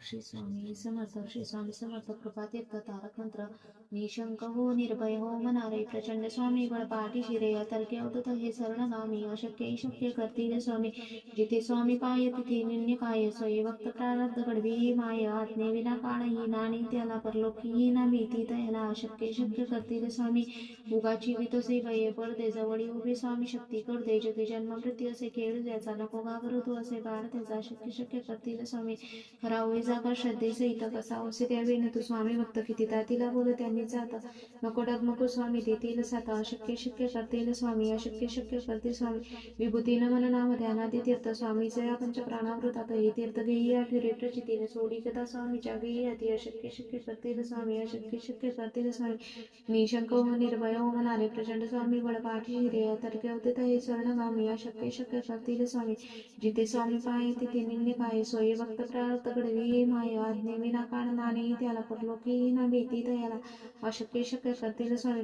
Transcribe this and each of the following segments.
श्री स्वामी समर्थ. श्री स्वामी समर्थ. कृपातीर्थ तारक मंत्र. निशंक हो, निर्भय हो, मनारे प्रचंड स्वामी. गळपाठी शिरे तर्के अवधत हे शरणगामी. अशक्य शक्य करतील स्वामी. जिथे स्वामी पाय तिथे निन्य काय. सोयी भक्त प्रारब्ध घडवी माय. आज्ञे विना काळही नाणी त्याला परलोकीही ना भीती तयाला. अशक्य शक्य करतील स्वामी. उगाची वितसे भये पडदे. जवळी उभे स्वामी शक्ती करदे. जगी जन्म मृत्यू असे खेळ ज्याचा नको घाबरू तू असे बाळ त्याचा. अशक्य शक्य करतील स्वामी. खरा होई जागा श्रद्धेसहित कसा औषध द्यावे न तू स्वामी. भक्त किती तातीला बोल त्यांनी जात नको डगमगू स्वामी. देतील साथ. अशक्य शक्य करतील स्वामी. अशक्य शक्य करतील स्वामी. विभूतीन मन नाम ध्यानादी तीर्थ स्वामीचे या पंच प्राणावृतात हे तीर्थ घेई आठी रेप्रचितीने सोडी कथा स्वामीच्या घेई अति. अशक्य शक्य करतील स्वामी. अशक्य शक्य करतील स्वामी. निशंक हो, निर्भय हो, मनारे प्रचंड स्वामी. बळपाठी हिरे तर्के अवधत हे शरणगामी. अशक्य शक्य करतील स्वामी. जिथे स्वामी पाय तिथे निन्य काय. सोयी भक्त प्रार्थ घडवी माय. आज्ञे विना काळ नाणे त्याला परलोकी ना भीती तयाला. अशक्य शक्य करतील स्वामी.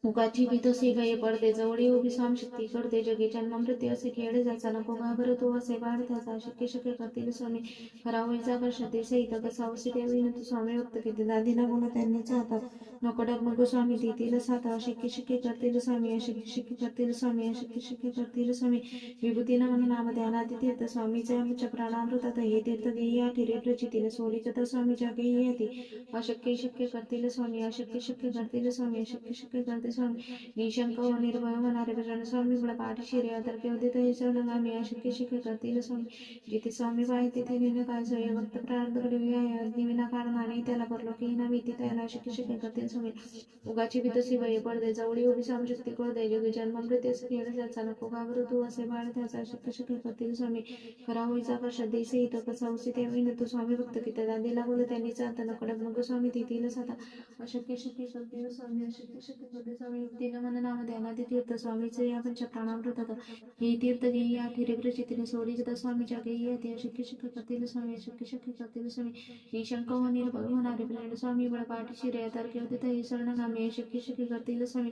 उगाची भीतसे भये पडदे. जवळी उभी स्वामी शक्ती करते. जगी जन्म मृत्यू असे खेळ ज्याचा नको घाबर तो असे बाळ त्याचा. अशक्य शक्य करतील स्वामी. खरा होई जागा श्रद्धेसहित कसा औषध द्यावी न तू स्वामी. भक्त किती दादीला बोला त्यांनीच हातात नको डगमगू स्वामी. देतील साथ. अशक्य शक्य करतील स्वामी. अशक्य शक्य करतील स्वामी. अशक्य शक्य करतील स्वामी. विभूतीन मन नाम ध्यानादी तीर्थ स्वामीचे आमच्या प्राणामृतात हे तीर्थ घेई आठी रे प्रचितीने सोडी कथा स्वामीच्या घेई येते. अशक्य शक्य करतील स्वामी. अशक्य शक्य करतील स्वामी. अशक्य शक्य करतील स्वामी. निशंक हो, निर्भय मनारे प्रचंड स्वामी. बळपाठी शिरे तर्के अवधत हे शरणगामी. अशक्य शक्य करतील स्वामी. जिथे स्वामी पाय तिथे निन्य काय. सोयी भक्त प्रारब्ध घडवी आहे. अग्नी विना कारण आणि त्याला परलोकी ना भीती त्याला. अशक्य शक्य करतील स्वामी. उगाची भीतसी भये पडदे. जवळी उभी स्वामी शक्ती करदे. जगी जन्म मृत्यू असे खेळ ज्याचा नको घाबरू तू असे बाळ त्याचा. अशक्य शक्य करतील स्वामी. खरा होई जागा श्रद्धेसहित कसा औषध द्यावी न तू स्वामी. भक्त किती दादीला बोल त्यांनी जात नको डगमगू स्वामी. देतील साथ. अशक्य शक्य करतील स्वामी. अशक्य शक्य करतील स्वामी. युक्तीनं मन नाम ध्यानादी तीर्थ स्वामीचे या पंच प्राणामृतात हे तीर्थ घेई आठी रे प्रचितीने सोडी कथा स्वामीच्या घेई येते. अशक्य शक्य करतील स्वामी. अशक्य शक्य करतील स्वामी. निशंक हो, निर्भय होणारे प्रचंड स्वामी. बळपाठी शिरे तर्के अवधत हे शरणगामी. अशक्य शक्य करतील स्वामी.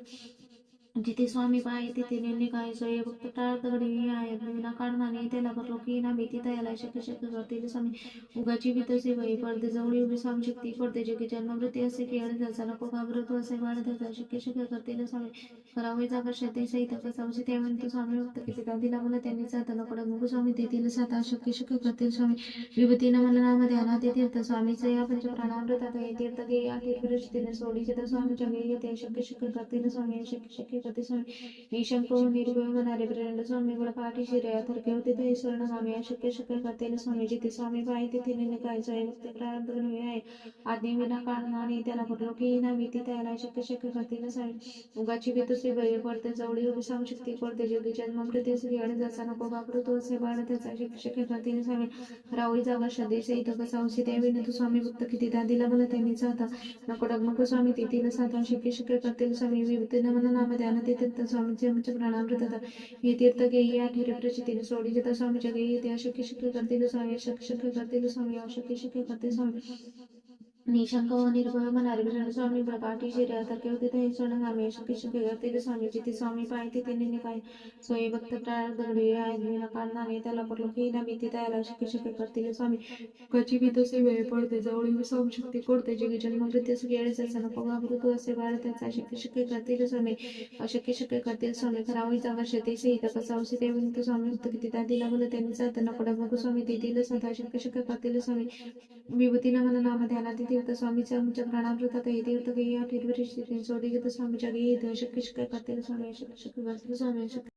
जिथे स्वामी पाय तिथे निन्य काय. सोयी भक्त प्रार्थ घडवी आहे. विना कारणाने त्याला परलोकी ना भीती तयाला. अशक्य शक्य करतील स्वामी. उगाची भीतसे भये पडदे. जवळी उभी स्वामी शक्ती करते. जगी जन्म मृत्यू असे खेळ ज्याचा नको घाबरू तू असे बाळ त्याचा. अशक्य शक्य करतील स्वामी. खरा होई जागा श्रद्धेसहित कसा औषध द्यावे तू स्वामी. भक्त किती दादीला बोला त्यांनी जात नको डगमगू स्वामी. देतील साथ. अशक्य शक्य करतील स्वामी. विभूतीनं मन नाम ध्यानादी तीर्थ स्वामीचे या पंच प्राणामृतात हे तीर्थ घेई आठी प्रचितीने सोडी कथा स्वामीच्या घेई येते. अशक्य शक्य करतील स्वामी. अशक्य शक्य करतील स्वामी. निशंक हो, निर्भय मनारे प्रचंड स्वामी. बळपाठी शिरे तर्के अवधत हे शरणगामी. अशक्य शक्य करतील स्वामी. जिथे स्वामी पाय तिथे निन्य काय. सोयी भक्त प्रारब्ध घडवी आहे. आज्ञे विना कारण आणि त्याला परलोकी ना भीती तयाला. अशक्य शक्य करतील स्वामी. उगाची भीतसे भये पडते. जवळी उभी स्वामी शक्ती करते. जगी जन्म मृत्यू असे खेळ ज्याचा नको घाबरू तो असे बाळ त्याचा. अशक्य शक्य करतील स्वामी. रावळी जागा श्रद्धेसहित कसा औषध द्यावे न तू स्वामी. भक्त किती दादीला बोला त्यांनी जात नको डगमगू स्वामी. देतील साथ. अशक्य शक्य करतील स्वामी. विभूतीनं मन नाम ध्यानादी तीर्थ स्वामीचे आमच्या प्राणामृतात हे तीर्थ घेई आठी रे प्रचितीने सोडी कथा स्वामीच्या घेई येते. अशक्य शक्य करतील स्वामी. अशक्य शक्य करतील स्वामी. अशक्य शक्य करतील स्वामी. निशंक हो, निर्भय मनारे प्रचंड स्वामी. बळपाठी शिरे तर्के अवधत हे शरणगामी. अशक्य शक्य करतील स्वामी. जिथे स्वामी पाय तिथे निन्य काय. सोयी भक्त प्रारब्ध घडवी आहेत. विना कारणाने त्याला परलोकी ना भीती तयाला. अशक्य शक्य करतील स्वामी. उगाची भीतसे भये पडते. जवळी उभी स्वामी शक्ती करते. जगी जन्म मृत्यू असे खेळ ज्याचा नको घाबरू तू असे बाळ त्याचा. अशक्य शक्य करतील स्वामी. अशक्य शक्य करतील स्वामी. खरा होई जागा श्रद्धेसहित कसा औषध द्यावे तू स्वामी. भक्त किती दादीला बोल त्यांनी जात नको डगमगू स्वामी. देतील साथ. अशक्य शक्य करतील स्वामी. विभूतीनं मन नाम ध्यानादी तीर्थ स्वामीचे आमच्या प्राणामृतात हे तीर्थ घेई आठी रे प्रचितीने सोडी कथा स्वामीच्या घेई येते. अशक्य शक्य करतील स्वामी. अशक्य शक्य करतील स्वामी. अशक्य